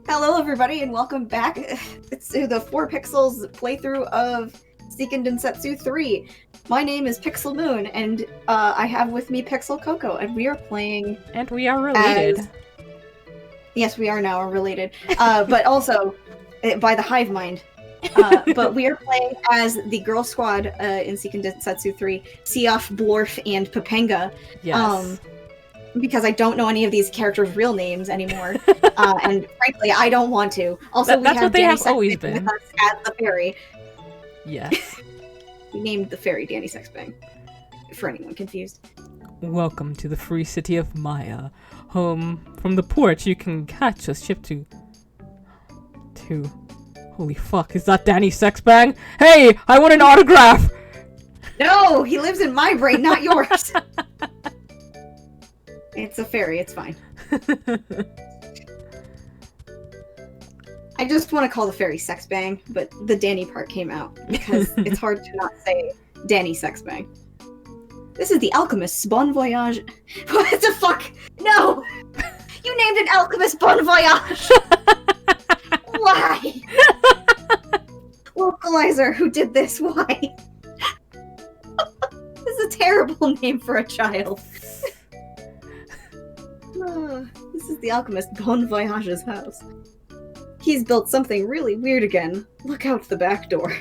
Hello, everybody, and welcome back to the 4 Pixels playthrough of Seiken Densetsu 3. My name is Pixel Moon, and I have with me Pixel Coco, and we are playing... And we are related. Yes, we are now related, but also by the hive mind. But we are playing as the girl squad in Seiken Densetsu 3, Seoff, Blorf, and Papenga. Yes. Because I don't know any of these characters' real names anymore, and frankly, I don't want to. Also, that's what they Danny have always been. With us as the fairy. Yes. We named the fairy Danny Sexbang, for anyone confused. Welcome to the free city of Maya. Home from the port, you can catch a ship to... Holy fuck, is that Danny Sexbang? Hey, I want an autograph! No, he lives in my brain, not yours. It's a fairy, it's fine. I just want to call the fairy Sexbang, but the Danny part came out, because it's hard to not say Danny Sexbang. This is the alchemist's Bon Voyage. What the fuck? No! You named an alchemist Bon Voyage! Why? Localizer, who did this? Why? This is a terrible name for a child. This is the alchemist Bon Voyage's house. He's built something really weird again. Look out the back door.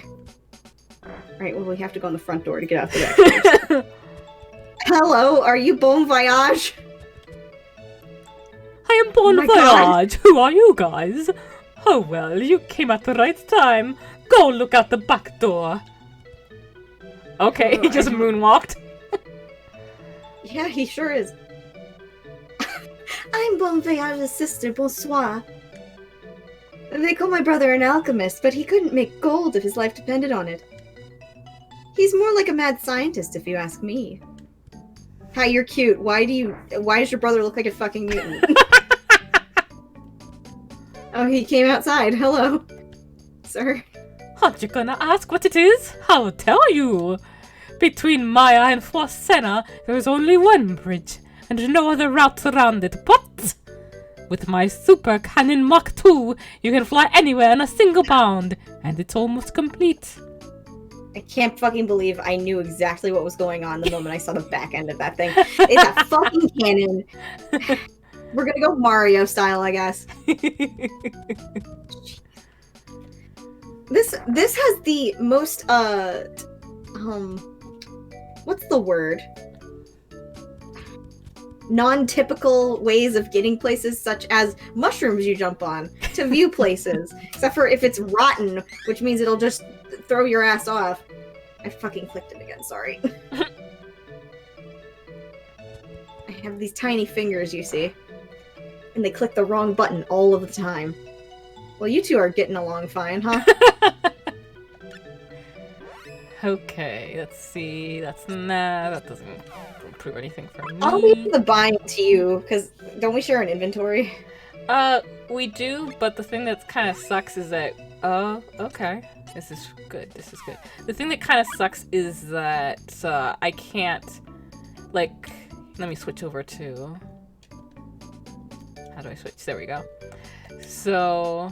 Right, well, we have to go in the front door to get out the back door. Hello, are you Bon Voyage? I am Bon Voyage. God. Who are you guys? Oh well, you came at the right time. Go look out the back door. Okay, he just moonwalked. Yeah, he sure is. I'm Bon Voyage's sister, Bonsoir. They call my brother an alchemist, but he couldn't make gold if his life depended on it. He's more like a mad scientist, if you ask me. Hi, you're cute. Why does your brother look like a fucking mutant? Oh, he came outside. Hello. Sir. Aren't you gonna ask what it is? I'll tell you. Between Maya and Flosena, there is only one bridge, and no other routes around it, but with my Super Cannon Mach 2, you can fly anywhere in a single bound, and it's almost complete. I can't fucking believe I knew exactly what was going on the moment I saw the back end of that thing. It's a fucking cannon. We're gonna go Mario style, I guess. This has the most, what's the word? Non-typical ways of getting places, such as mushrooms you jump on to view places. Except for if it's rotten, which means it'll just throw your ass off. I fucking clicked it again, sorry. I have these tiny fingers, you see. And they click the wrong button all of the time. Well, you two are getting along fine, huh? Okay, let's see. That doesn't improve anything for me. I'll leave the buying to you, because don't we share an inventory? We do, but the thing that kind of sucks is that... okay. This is good. The thing that kind of sucks is that I can't... Like, let me switch over to... How do I switch? There we go. So...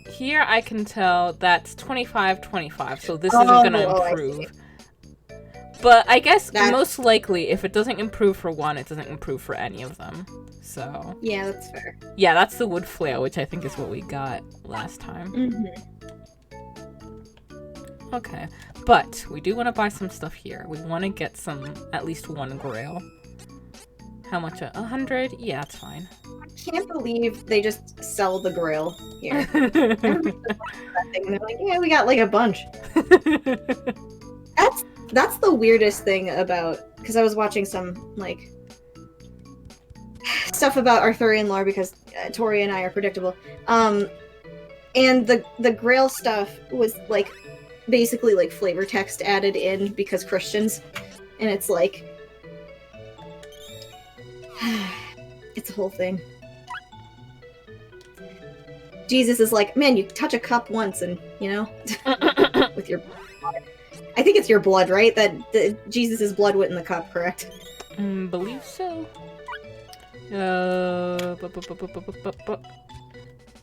Here I can tell that's 25-25, so this isn't gonna improve. But I guess most likely, if it doesn't improve for one, it doesn't improve for any of them. So... Yeah, that's fair. Yeah, that's the wood flail, which I think is what we got last time. Mm-hmm. Okay, but we do want to buy some stuff here. We want to get at least one grail. How much? 100? Yeah, that's fine. I can't believe they just sell the grail here. They're like, yeah, we got like a bunch. That's the weirdest thing about, because I was watching some like stuff about Arthurian lore, because Tori and I are predictable. And the grail stuff was like basically like flavor text added in because Christians, and it's like it's a whole thing. Jesus is like, man, you touch a cup once and, you know, with your blood. I think it's your blood, right? That Jesus' blood went in the cup, correct? Believe so.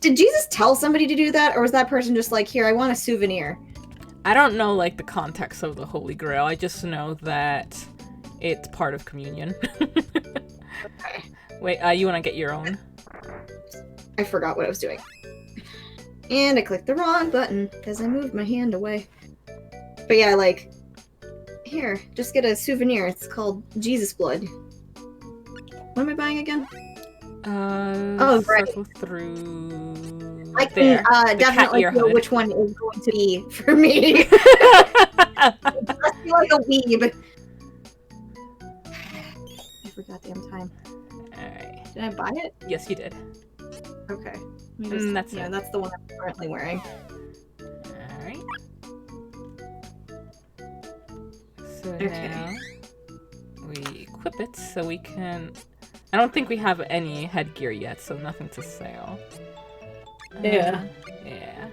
Did Jesus tell somebody to do that, or was that person just like, here, I want a souvenir? I don't know, like, the context of the Holy Grail. I just know that it's part of communion. Okay. Wait, you want to get your own? I forgot what I was doing. And I clicked the wrong button, because I moved my hand away. But yeah, like, here, just get a souvenir. It's called Jesus blood. What am I buying again? Oh, right. Circle through. I can definitely feel which one is going to be for me. I feel like a weeb. Every goddamn time. Alright. Did I buy it? Yes, you did. Okay. That's it. That's the one I'm currently wearing. Alright. So Okay. now we equip it so we can. I don't think we have any headgear yet, so nothing to sell. Yeah. Yeah.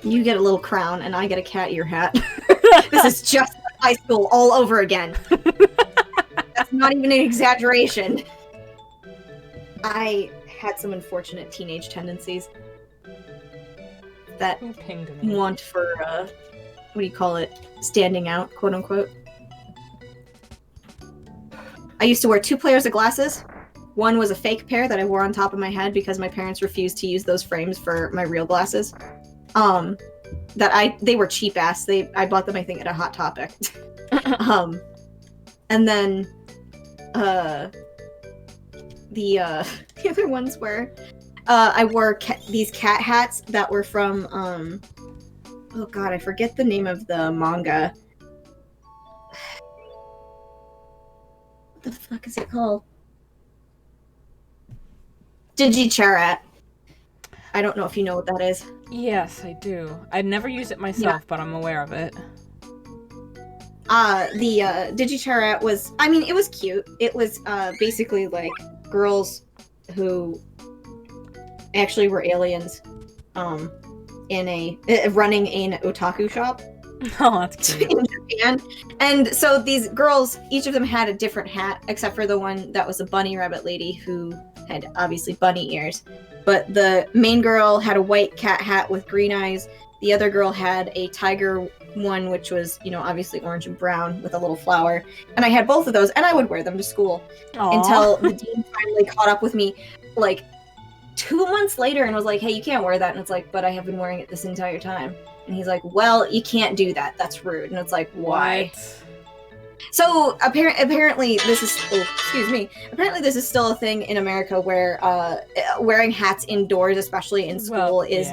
You get a little crown, and I get a cat ear hat. This is just high school all over again. That's not even an exaggeration. I had some unfortunate teenage tendencies that Who pinged me? want for, what do you call it? Standing out, quote unquote. I used to wear 2 pairs of glasses. One was a fake pair that I wore on top of my head because my parents refused to use those frames for my real glasses. They were cheap ass. I bought them, I think, at a Hot Topic. And then the other ones were I wore these cat hats that were from oh god, I forget the name of the manga. What the fuck is it called? Digicharat. I don't know if you know what that is. Yes, I do. I'd never use it myself, but I'm aware of it. The Digicharat was, I mean, it was cute. It was basically like girls who actually were aliens in running an otaku shop. Oh, that's cute. In Japan. And so these girls, each of them had a different hat, except for the one that was a bunny rabbit lady who had obviously bunny ears. But the main girl had a white cat hat with green eyes. The other girl had a tiger one, which was, obviously orange and brown with a little flower. And I had both of those, and I would wear them to school. Aww. Until the dean finally caught up with me, like, 2 months later and was like, hey, you can't wear that. And it's like, but I have been wearing it this entire time. And he's like, well, you can't do that. That's rude. And it's like, why? What? So apparently this is, apparently this is still a thing in America where wearing hats indoors, especially in school, is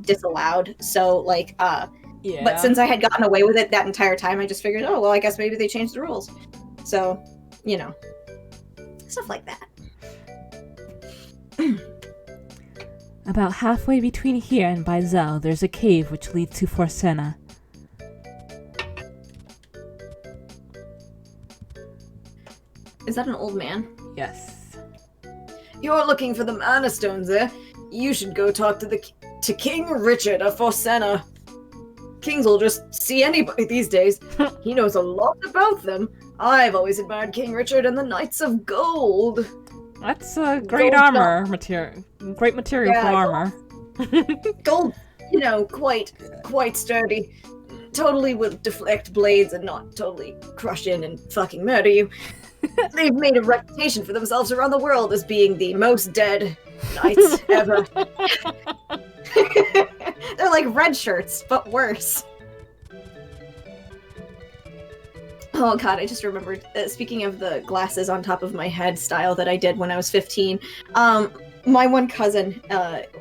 disallowed. So like, yeah. But since I had gotten away with it that entire time, I just figured, oh, well, I guess maybe they changed the rules. So, stuff like that. About halfway between here and Baizell, there's a cave which leads to Forsena. Is that an old man? Yes. You're looking for the Mana Stones, eh? You should go talk to King Richard of Forsena. Kings will just see anybody these days. He knows a lot about them. I've always admired King Richard and the Knights of Gold. That's a great armor material. Great material for armor. Gold, quite sturdy. Totally will deflect blades and not totally crush in and fucking murder you. They've made a reputation for themselves around the world as being the most dead knights ever. They're like red shirts, but worse. Oh god, I just remembered, speaking of the glasses on top of my head style that I did when I was 15, my one cousin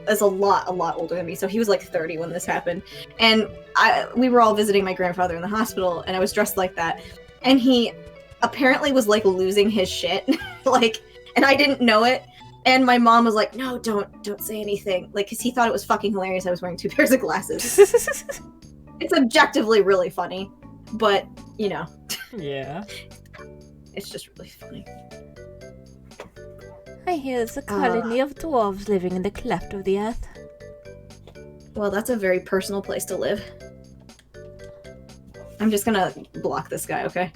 is a lot older than me, so he was like 30 when this happened, and we were all visiting my grandfather in the hospital, and I was dressed like that, and he apparently was like losing his shit, and I didn't know it, and my mom was like, no, don't say anything, because he thought it was fucking hilarious I was wearing 2 pairs of glasses. It's objectively really funny, but, Yeah. It's just really funny. I hear there's a colony of dwarves living in the cleft of the earth. Well, that's a very personal place to live. I'm just gonna block this guy, okay?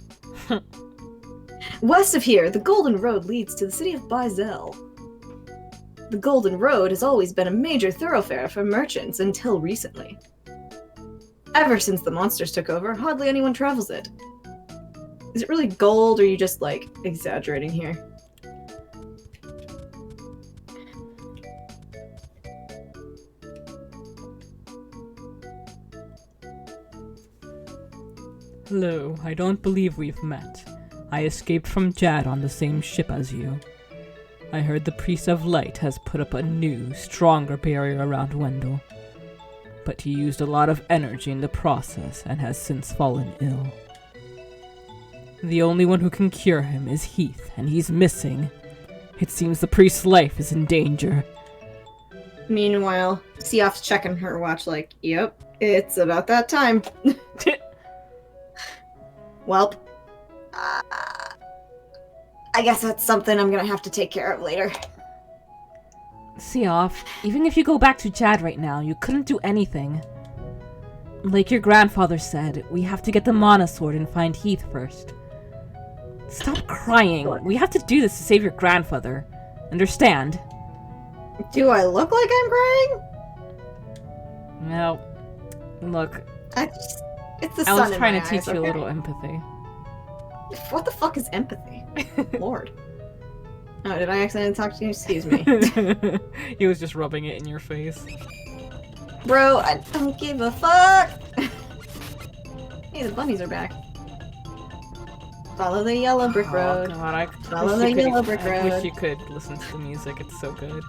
West of here, the Golden Road leads to the city of Bizel. The Golden Road has always been a major thoroughfare for merchants until recently. Ever since the monsters took over, hardly anyone travels it. Is it really gold, or are you just, like, exaggerating here? Hello, I don't believe we've met. I escaped from Jad on the same ship as you. I heard the Priest of Light has put up a new, stronger barrier around Wendell. But he used a lot of energy in the process and has since fallen ill. The only one who can cure him is Heath, and he's missing. It seems the priest's life is in danger. Meanwhile, Seoff's checking her watch like, yep, it's about that time. Welp. I guess that's something I'm gonna have to take care of later. Seoff, even if you go back to Jad right now, you couldn't do anything. Like your grandfather said, we have to get the Mana Sword and find Heath first. Stop crying. We have to do this to save your grandfather. Understand? Do I look like I'm crying? No. Look, It's the I sun was in trying my to teach eyes, you a okay? little empathy. What the fuck is empathy? Lord. Oh, did I accidentally talk to you? Excuse me. He was just rubbing it in your face. Bro, I don't give a fuck! Hey, the bunnies are back. Follow the yellow brick road. Oh god, I Follow the yellow brick I road. wish you could listen to the music, it's so good.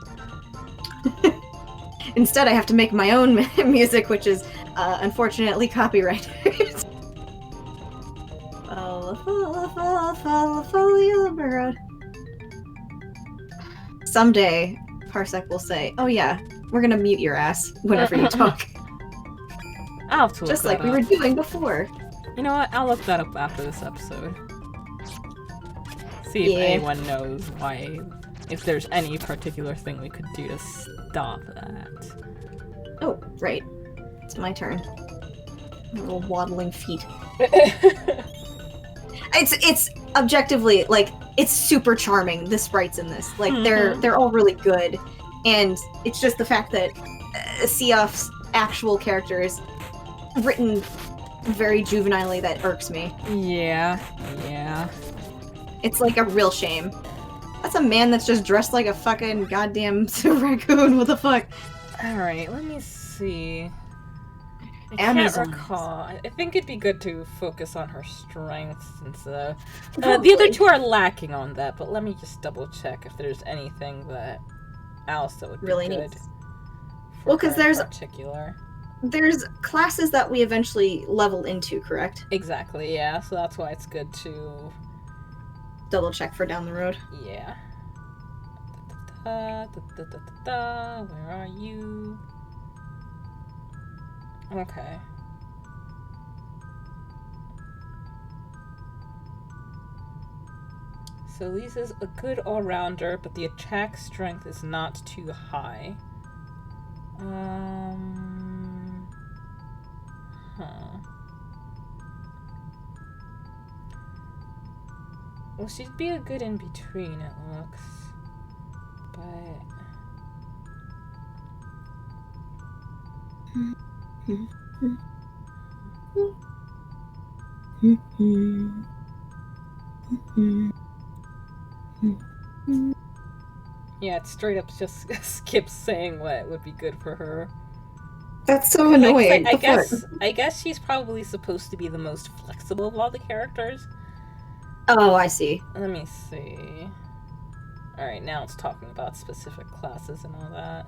Instead, I have to make my own music, which is, unfortunately, copyrighted. Follow the yellow brick road. Someday, Parsec will say, oh yeah, we're gonna mute your ass whenever you talk. I'll have to look Just that like we up. were doing before. You know what? I'll look that up after this episode. See if Yeah. anyone knows why, if there's any particular thing we could do to stop that. Oh, right. It's my turn. Little waddling feet. It's objectively, like, it's super charming, the sprites in this. Like, they're all really good. And it's just the fact that Seoff's actual character is written very juvenilely that irks me. Yeah. It's like a real shame. That's a man that's just dressed like a fucking goddamn raccoon. What the fuck? Alright, let me see. I Amazon. can't recall. I think it'd be good to focus on her strengths since the Probably. other two are lacking on that, but let me just double check if there's anything else that would Really be good. neat. For Well, 'cause her in there's- particular. There's classes that we eventually level into, correct? Exactly, yeah. So that's why it's good to Double check for down the road. yeah. Where are you? Okay. So Lisa's a good all-rounder, but the attack strength is not too high. Well, she'd be a good in-between, it looks. But... yeah, it straight up just skips saying what would be good for her. That's so annoying. I guess she's probably supposed to be the most flexible of all the characters. Oh, I see. Let me see. Alright, now it's talking about specific classes and all that.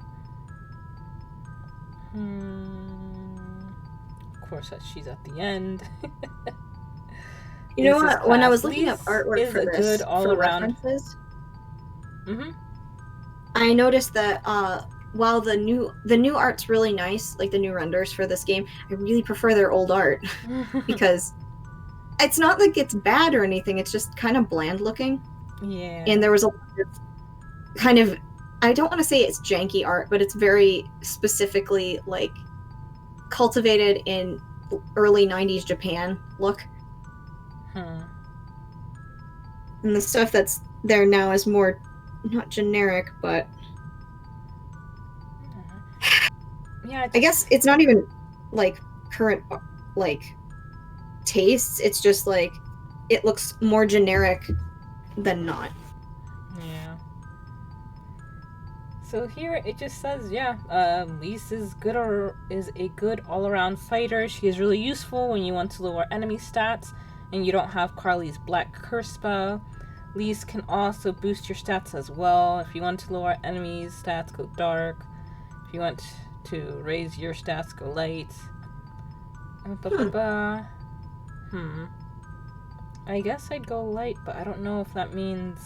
Of course, she's at the end. You know Lisa's what? When I class. was looking up Lisa artwork is for a this, good for all-around- references, Mm-hmm. I noticed that while the new art's really nice, like the new renders for this game, I really prefer their old art because it's not like it's bad or anything. It's just kind of bland looking. Yeah. And there was a lot of kind of, I don't want to say it's janky art, but it's very specifically like cultivated in early 90s Japan look. Hmm. And the stuff that's there now is more, not generic, but Yeah, I guess it's not even like current like tastes. It's just like it looks more generic than not. Yeah. So here it just says, yeah, Lise is a good all-around fighter. She is really useful when you want to lower enemy stats and you don't have Carly's Black Curse spell. Lise can also boost your stats as well. If you want to lower enemies' stats, go dark. If you want to raise your stats, go light. I guess I'd go light, but I don't know if that means...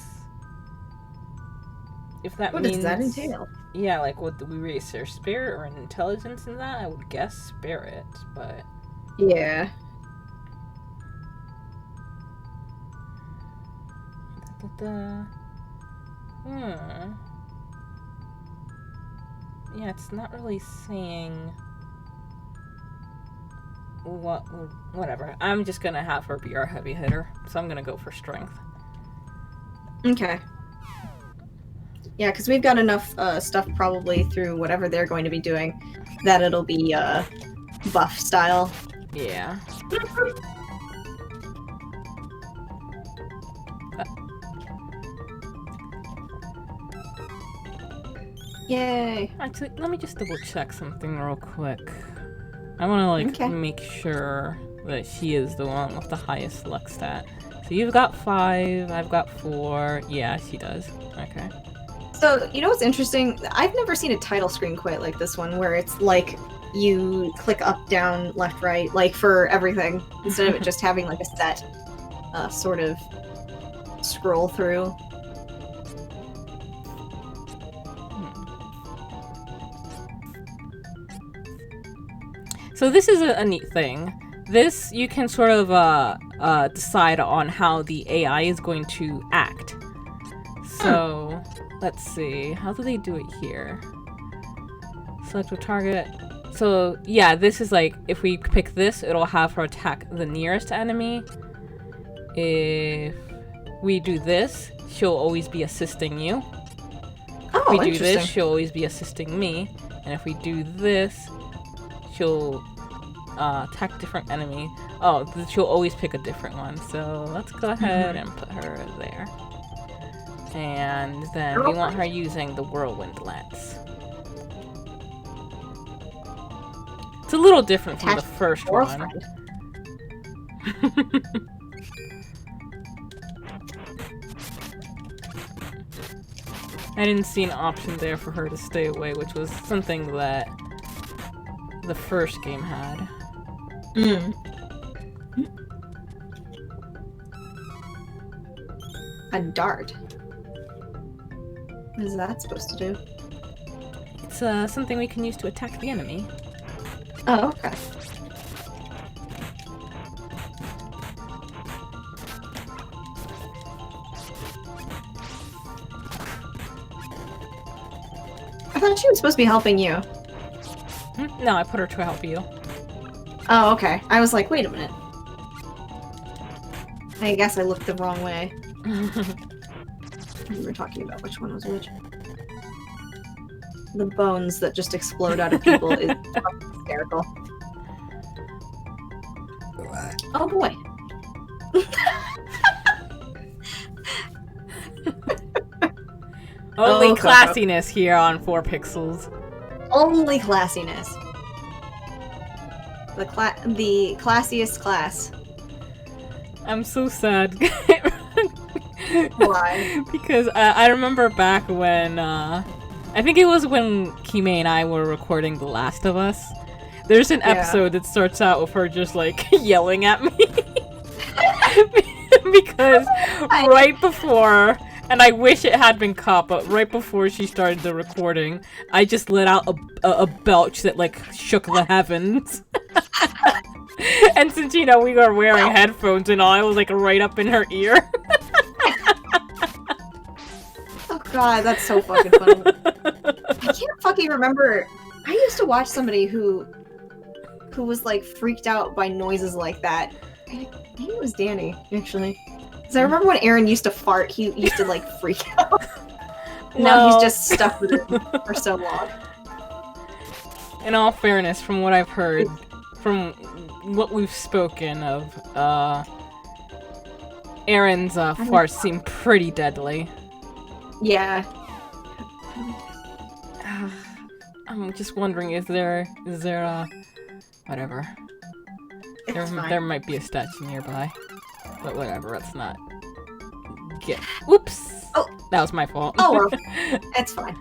What does that entail? Yeah, like what we raise their spirit or an intelligence in that? I would guess spirit, but... Yeah. Yeah, it's not really saying... Whatever. I'm just gonna have her be our heavy hitter, so I'm gonna go for strength. Okay. Yeah, because we've got enough stuff probably through whatever they're going to be doing that it'll be buff style. Yeah. Yay. Actually, let me just double check something real quick. I want to make sure that she is the one with the highest luck stat. So you've got 5, I've got 4. Yeah, she does. Okay. So, you know what's interesting? I've never seen a title screen quite like this one, where it's like you click up, down, left, right, like for everything, instead of it just having like a set sort of scroll through. So this is a neat thing. This, you can sort of decide on how the AI is going to act. So, let's see. How do they do it here? Select a target. So, yeah, this is like, if we pick this, it'll have her attack the nearest enemy. If we do this, she'll always be assisting you. Oh, if we do this, she'll always be assisting me. And if we do this, she'll attack different enemy. Oh, she'll always pick a different one. So let's go ahead and put her there. And then we want her using the whirlwind lance. It's a little different from the first one. I didn't see an option there for her to stay away, which was something that the first game had. A dart. What is that supposed to do? It's something we can use to attack the enemy. Oh, okay. I thought she was supposed to be helping you. No, I put her to help you. Oh, okay. I was like, wait a minute. I guess I looked the wrong way. We were talking about which one was which. The bones that just explode out of people is hysterical. Oh boy. Only classiness here on 4 Pixels. Only classiness. The classiest class. I'm so sad. Why? Because I remember back when, I think it was when Kime and I were recording The Last of Us. There's an episode that starts out with her just like yelling at me. Because right before, and I wish it had been caught, but right before she started the recording, I just let out a belch that like shook the heavens. And since, you know, we were wearing headphones and all, I was like right up in her ear. Oh god, that's so fucking funny. I can't fucking remember. I used to watch somebody who who was like freaked out by noises like that. Maybe it was Danny, actually. Because I remember when Aaron used to fart, he used to like freak out. Now he's just stuck with it for so long. In all fairness, from what I've heard, from what we've spoken of, Aaron's farts seem pretty deadly. Yeah. I'm just wondering, is there whatever. There might be a statue nearby. But whatever, let's not get... Whoops! Oh! That was my fault. Oh, well, that's fine.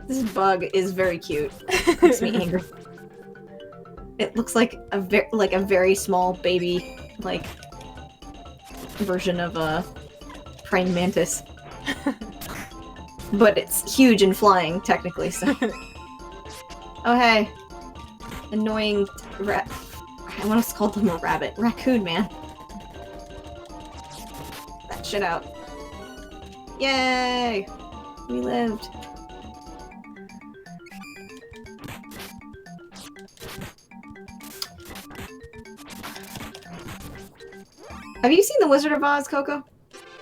This bug is very cute. It makes me angry. It looks like a very small baby, like, version of a praying mantis. But it's huge and flying, technically, so... Oh, hey. Annoying rat... I almost called them a rabbit. Raccoon, man. That shit out. Yay! We lived. Have you seen The Wizard of Oz, Coco?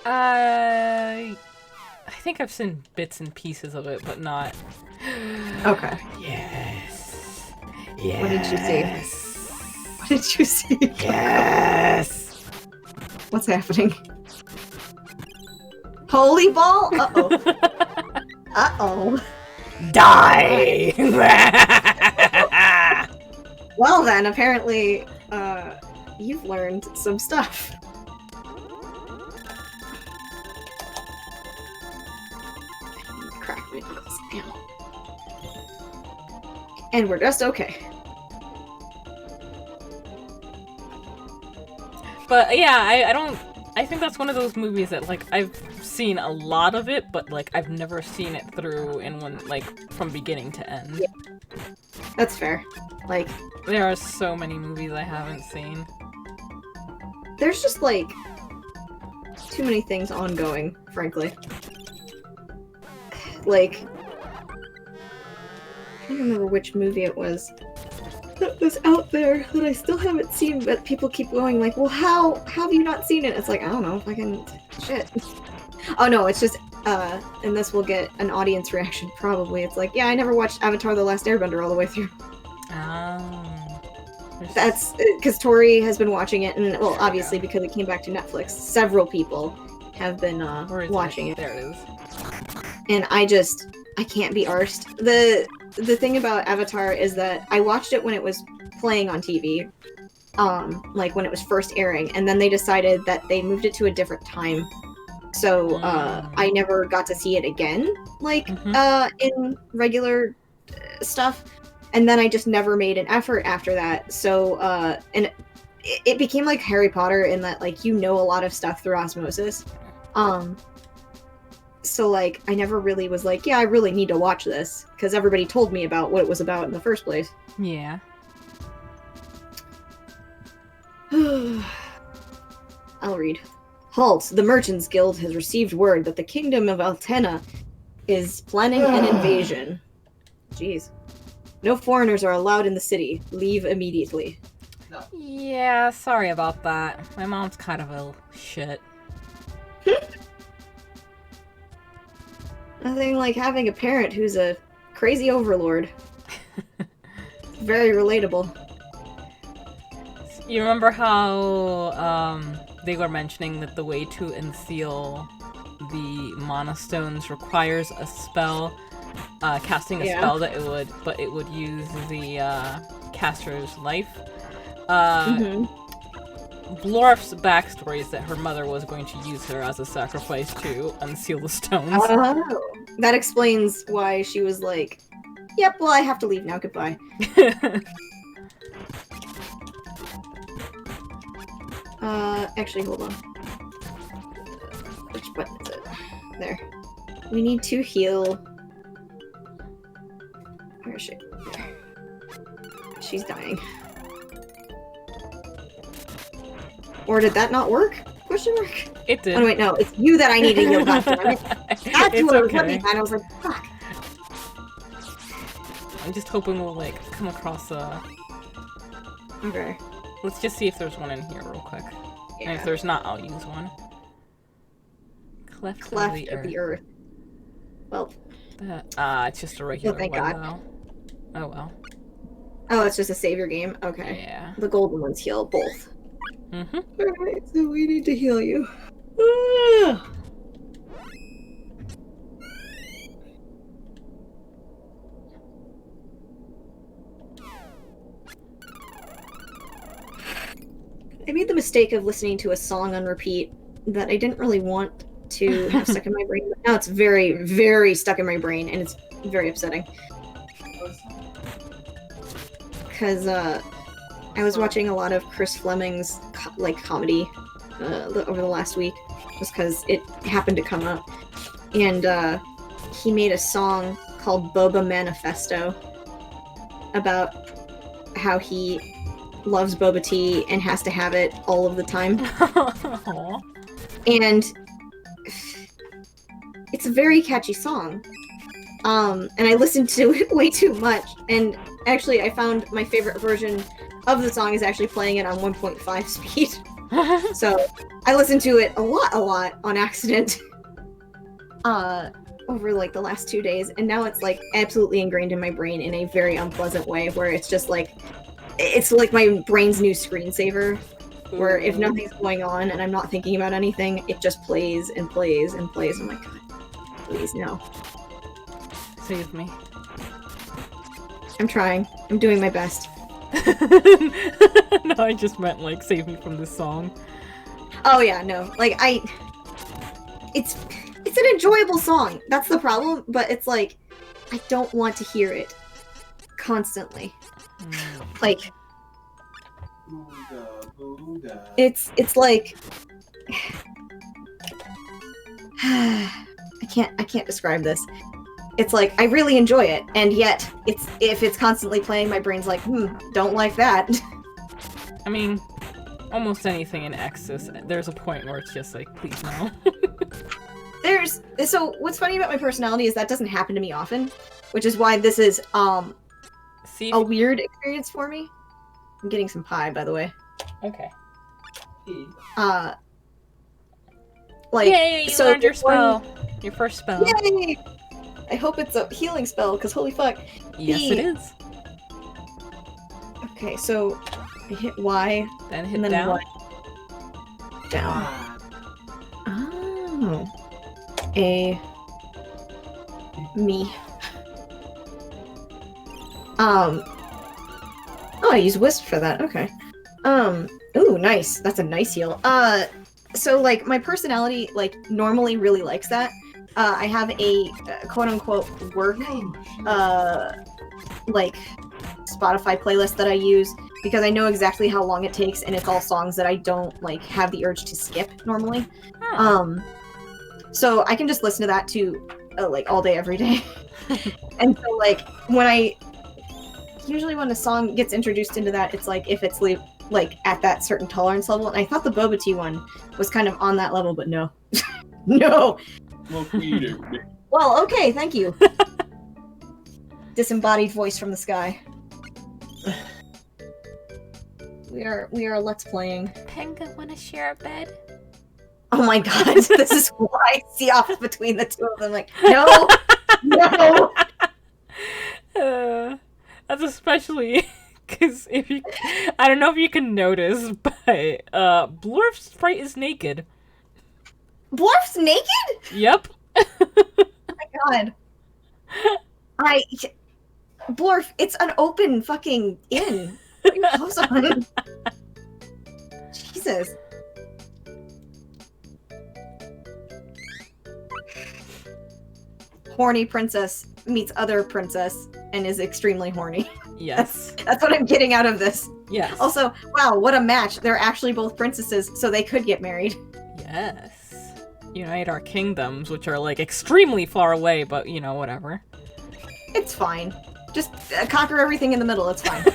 I think I've seen bits and pieces of it, but not... Okay. Yes. Yes. What did you see? What did you see? Yes. What's happening? Holy ball? Uh-oh. Uh-oh. Die! Well then, apparently, you've learned some stuff. Crack my knuckles. Ow. And we're just okay. But yeah, I think that's one of those movies that, like, I've seen a lot of it, but, like, I've never seen it through in one, like, from beginning to end. Yeah. That's fair. Like, there are so many movies I haven't seen. There's just, like, too many things ongoing, frankly. Like, I don't remember which movie it was that was out there that I still haven't seen, but people keep going like, well, how have you not seen it? It's like, I don't know, fucking shit. Oh no, it's just, and this will get an audience reaction probably. It's like, yeah, I never watched Avatar The Last Airbender all the way through. That's because Tori has been watching it, and well, obviously because it came back to Netflix, several people have been watching it. There it is. And I can't be arsed. The thing about Avatar is that I watched it when it was playing on TV, like when it was first airing, and then they decided that they moved it to a different time. So I never got to see it again, like in regular stuff. And then I just never made an effort after that. So and it became like Harry Potter in that, like, you know a lot of stuff through osmosis. So, like, I never really was like, yeah, I really need to watch this, because everybody told me about what it was about in the first place. Yeah. I'll read. Halt! The Merchants Guild has received word that the Kingdom of Altena is planning an invasion. Jeez. No foreigners are allowed in the city. Leave immediately. Yeah, sorry about that. My mom's kind of a shit. Nothing like having a parent who's a crazy overlord. Very relatable. You remember how they were mentioning that the way to unseal the Mana Stones requires a spell, casting a spell that it would use the caster's life. Blorf's backstory is that her mother was going to use her as a sacrifice to unseal the stones. Oh, that explains why she was like, yep, well, I have to leave now, goodbye. Actually, hold on. Which button is it? There. We need to heal. Where is she? There. She's dying. Or did that not work? Question mark? It did. Oh, wait, no. It's you that I need to heal. God damn it. That's It's what okay. I was like, fuck. I'm just hoping we'll, like, come across a... Okay. Let's just see if there's one in here real quick. Yeah. And if there's not, I'll use one. Cleft of the earth. Well. It's just a regular thank one, God. though. Oh, well. Oh, it's just a savior game? Okay. Yeah. The golden ones heal both. Mm-hmm. Alright, so we need to heal you. I made the mistake of listening to a song on repeat that I didn't really want to have stuck in my brain, but now it's very, very stuck in my brain, and it's very upsetting. Because I was watching a lot of Chris Fleming's comedy over the last week, just because it happened to come up, and he made a song called Boba Manifesto about how he loves boba tea and has to have it all of the time. And it's a very catchy song. And I listened to it way too much. And actually, I found my favorite version of the song is actually playing it on 1.5 speed. So I listened to it a lot on accident. Over like the last 2 days, and now it's like absolutely ingrained in my brain in a very unpleasant way, where it's just like it's like my brain's new screensaver, where if nothing's going on and I'm not thinking about anything, it just plays and plays and plays. I'm like, God, please no. Save me. I'm trying. I'm doing my best. No, I just meant like save me from this song. Oh yeah, no. Like it's an enjoyable song. That's the problem, but it's like I don't want to hear it constantly. Like it's like I can't describe this. It's like I really enjoy it, and yet if it's constantly playing, my brain's like, don't like that. I mean, almost anything in Exodus, there's a point where it's just like, please no. So what's funny about my personality is that doesn't happen to me often, which is why this is a weird experience for me. I'm getting some pie, by the way. Okay. Like, yay, you learned your spell. Your first spell. Yay! I hope it's a healing spell, because holy fuck. Yes, it is. Okay, so I hit Y. Then hit and then down. Y. Down. Oh. Me. Oh, I use Wisp for that. Okay. Ooh, nice. That's a nice heal. So, like, my personality, like, normally really likes that. I have a quote-unquote work, like, Spotify playlist that I use because I know exactly how long it takes, and it's all songs that I don't, like, have the urge to skip normally. So I can just listen to that too, like, all day, every day. And so, like, usually when a song gets introduced into that, it's like, if it's, like, at that certain tolerance level, and I thought the Boba Tea one was kind of on that level, but no. No! Well, okay, thank you. Disembodied voice from the sky. We are let's playing. Penga, wanna share a bed? Oh my god, this is why I see off between the two of them. Like, no! No! That's especially because I don't know if you can notice, but Blorf's sprite is naked. Blorf's naked? Yep. Oh my god. Blorf, it's an open fucking inn. Put your clothes on. Jesus. Horny princess meets other princess and is extremely horny. Yes. That's what I'm getting out of this. Yes. Also, wow, what a match. They're actually both princesses, so they could get married. Yes. Unite our kingdoms, which are, like, extremely far away, but, you know, whatever. It's fine. Just conquer everything in the middle, it's fine.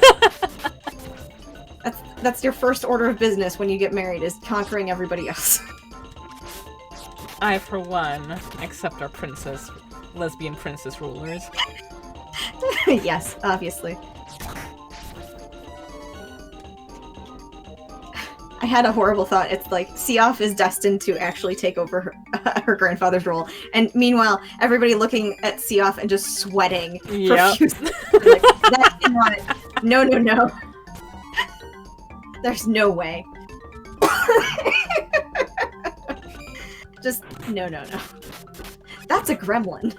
That's your first order of business when you get married, is conquering everybody else. I, for one, accept our lesbian princess rulers. Yes, obviously. I had a horrible thought. It's like Seoff is destined to actually take over her grandfather's role, and meanwhile, everybody looking at Seoff and just sweating profusely. Like, that cannot. No, no, no. There's no way. Just no, no, no. That's a gremlin.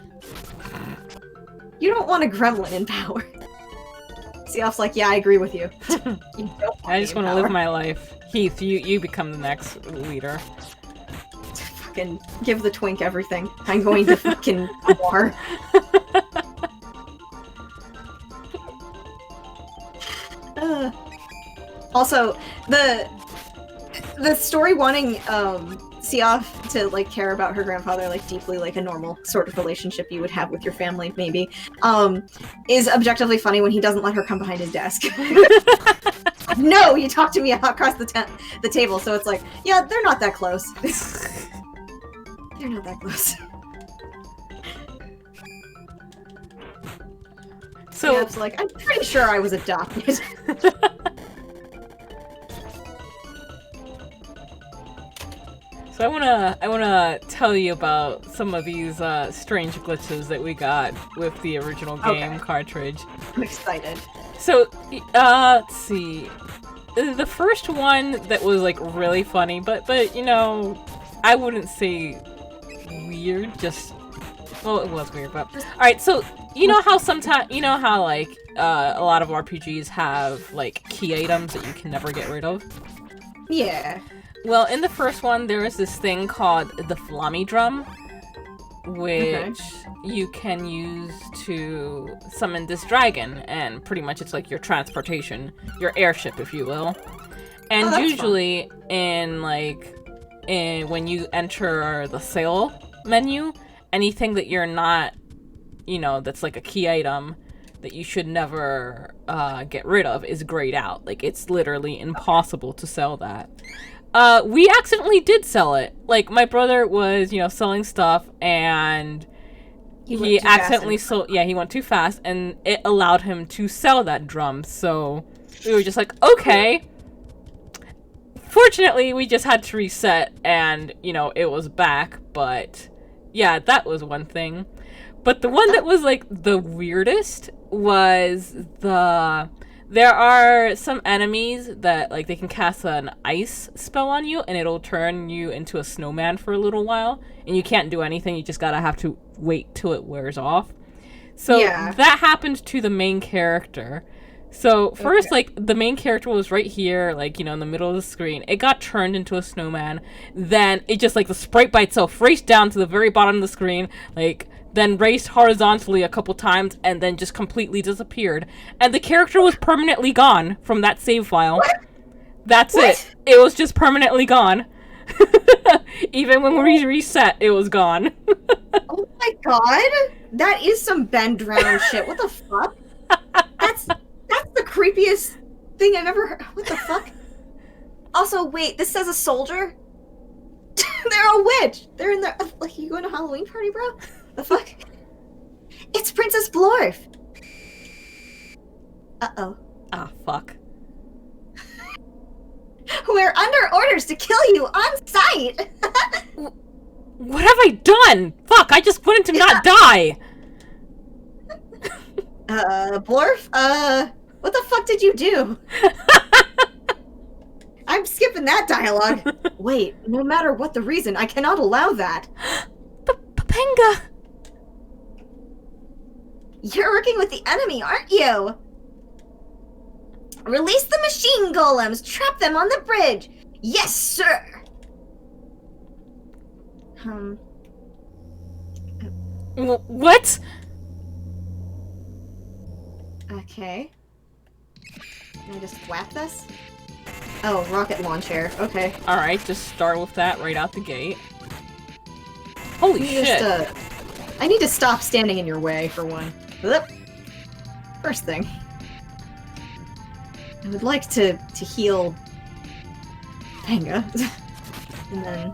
You don't want a gremlin in power. Seoff's like, yeah, I agree with you. You don't want I just want to live my life. Heath, you become the next leader. Fucking give the twink everything. I'm going to fucking war. Also, the story wanting Seoff to like care about her grandfather like deeply, like a normal sort of relationship you would have with your family, maybe, is objectively funny when he doesn't let her come behind his desk. No, you talk to me across the table, so it's like, yeah, they're not that close. They're not that close. So yeah, it's like, I'm pretty sure I was adopted. So I wanna tell you about some of these strange glitches that we got with the original game cartridge. I'm excited. So let's see. The first one that was like really funny, but you know, I wouldn't say weird. Just well, it was weird, but all right. So you know how sometimes like a lot of RPGs have like key items that you can never get rid of. Yeah. Well, in the first one, there is this thing called the Flammy Drum, which you can use to summon this dragon, and pretty much it's like your transportation, your airship, if you will. And usually, when you enter the sale menu, anything that you're not, that's like a key item that you should never get rid of is grayed out. Like, it's literally impossible to sell that. We accidentally did sell it. Like, my brother was, selling stuff, and he accidentally sold. Yeah, he went too fast, and it allowed him to sell that drum. So we were just like, okay. Fortunately, we just had to reset, and it was back. But yeah, that was one thing. But the one that was like the weirdest was there are some enemies that, like, they can cast an ice spell on you, and it'll turn you into a snowman for a little while, and you can't do anything. You just gotta have to wait till it wears off. So that happened to the main character. So first, like, the main character was right here, like, in the middle of the screen. It got turned into a snowman. Then it just, like, the sprite by itself raced down to the very bottom of the screen, like, then raced horizontally a couple times, and then just completely disappeared. And the character was permanently gone from that save file. What? That's it. It was just permanently gone. Even when we reset, it was gone. Oh my god! That is some bend round shit. What the fuck? That's the creepiest thing I've ever heard. What the fuck? Also, wait, this says a soldier? They're a witch! They're in the... Like, you going to a Halloween party, bro? The fuck? It's Princess Blorf! Uh-oh. Ah, fuck. We're under orders to kill you on sight! What have I done? Fuck, I just wanted to not die! Blorf? What the fuck did you do? I'm skipping that dialogue. Wait, no matter what the reason, I cannot allow that. Papenga! You're working with the enemy, aren't you? Release the machine golems! Trap them on the bridge! Yes, sir! What? Okay. Can I just whack this? Oh, rocket launcher. Okay. Alright, just start with that right out the gate. Holy shit! I need to stop standing in your way, for one. First thing. I would like to heal Panga. And then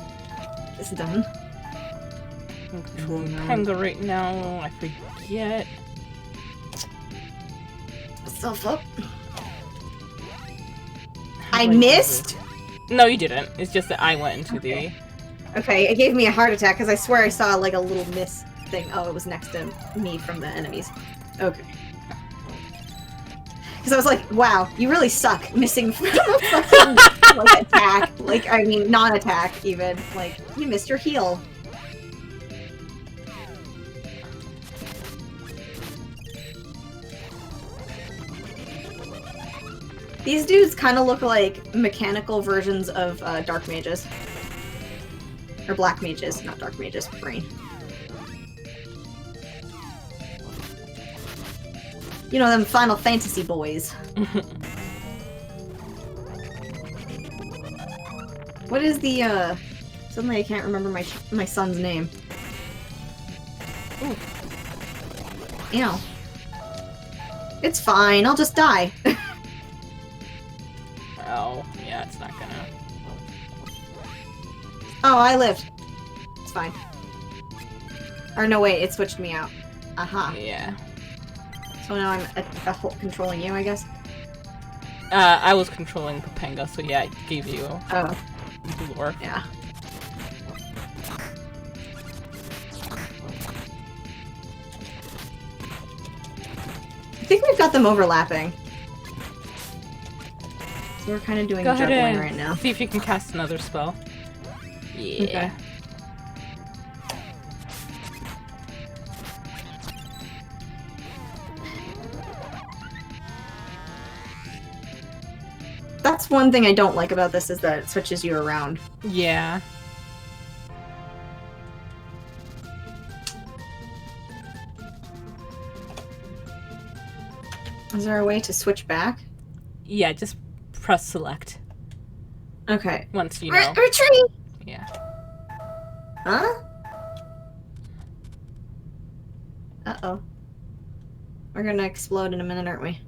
this is done. I'm controlling Panga right now. I forget. myself up. How I do do missed? this? No, you didn't. It's just that I went into the... Okay, it gave me a heart attack because I swear I saw like a little miss thing. Oh, it was next to me from the enemies. Okay. Because I was like, wow, you really suck missing from a fucking like, attack. Like, I mean, non-attack even. Like, you missed your heal. These dudes kind of look like mechanical versions of dark mages. Or black mages, not dark mages. Brain. You know, them Final Fantasy boys. What is the, Suddenly I can't remember my son's name. Ooh. Ew. It's fine, I'll just die. Oh, yeah, it's not gonna... Oh, I lived. It's fine. Or no, wait, it switched me out. Aha. Yeah. So now I'm controlling you, I guess? I was controlling Papanga, so yeah, I gave you Blorf. Yeah. I think we've got them overlapping. So we're kind of doing juggling right now. See if you can cast another spell. Yeah. Okay. That's one thing I don't like about this is that it switches you around. Yeah. Is there a way to switch back? Yeah, just press select. Okay. Once you know. Retreat! Yeah. Huh? Uh-oh. We're gonna explode in a minute, aren't we?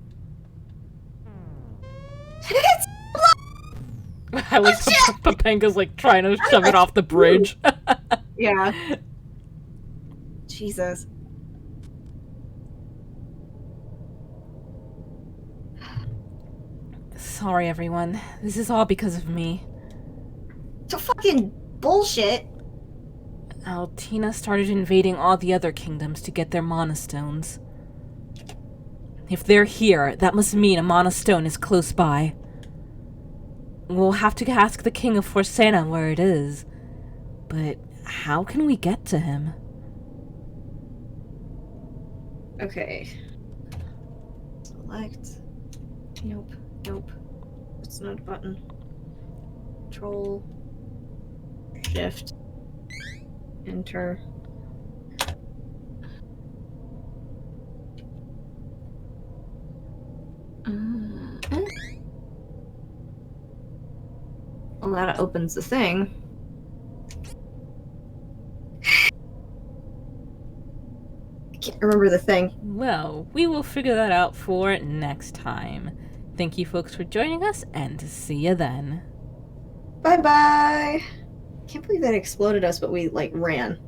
I like Papanga's like trying to shove it off the bridge. Yeah. Jesus. Sorry, everyone. This is all because of me. So fucking bullshit. Altina started invading all the other kingdoms to get their mana stones. If they're here, that must mean a mana stone is close by. We'll have to ask the king of Forsena where it is. But how can we get to him? Okay. Select. Nope. Nope. It's not a button. Control. Shift. Enter. Well, that opens the thing. I can't remember the thing. Well, we will figure that out for next time. Thank you folks for joining us, and see you then. Bye-bye! Can't believe that exploded us, but we, like, ran.